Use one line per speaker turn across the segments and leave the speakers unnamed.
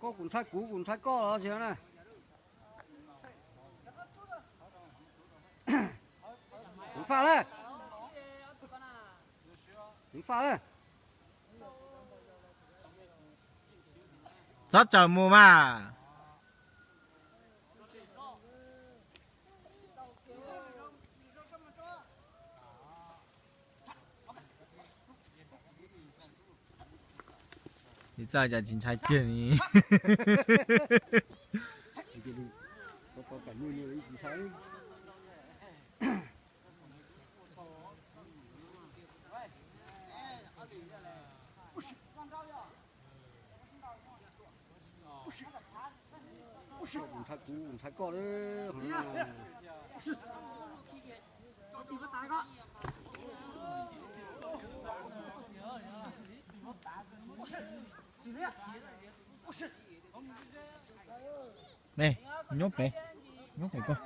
có cuốn sách cũ cuốn sách có đó chứ này. Đứng pha lên. Đứng pha lên.
Rất chờ mùa mà.你再讲警察见你。
có cả nhiều ý thấy. Cuốn sách cũ cuốn sách có đấy.
Này, nhốt này. Nhốt này con.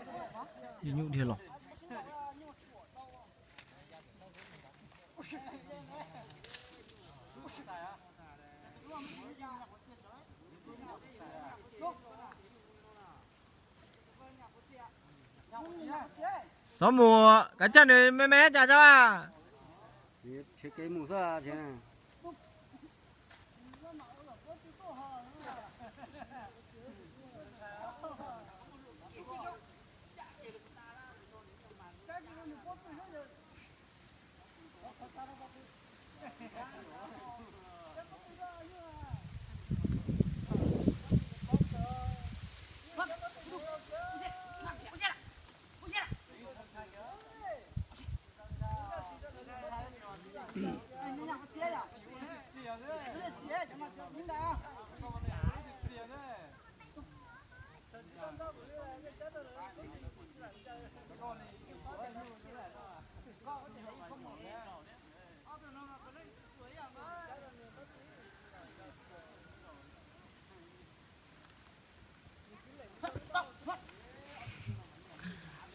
Đi nhốt đi lọ. Gió mùa, cái chân này mé mé chả cho à.
Thiết kế mùa ra thế này.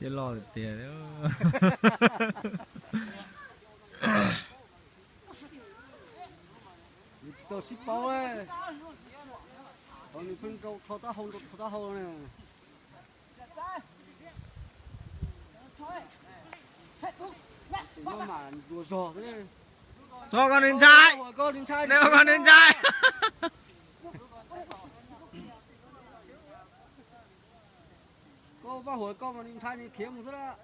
Chưa lo được tiền nữa.
Tôi ship bao ấy. Còn phân câu thọ ta hậu này. Nhưng mà đùa giò thế này.
Cho con lên trai. Nếu mà con lên trai.
Có ba hồi con mà lên trai thì kiếm một rất là.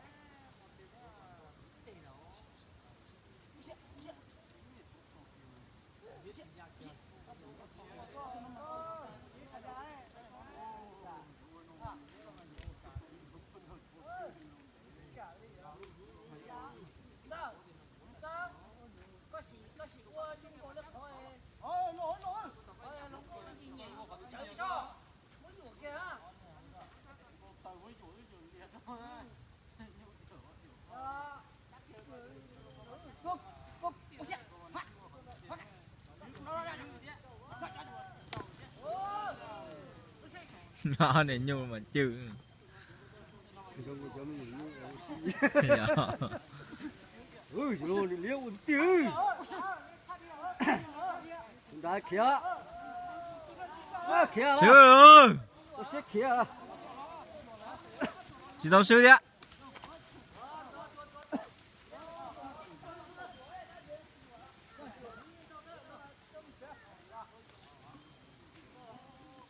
Nó này nhu mà chữ.
Ui rồi liêu tiêu. Đã kia. Kia.
Sư ơi.
Tôi sẽ kia.
Chị tao sư đi ạ.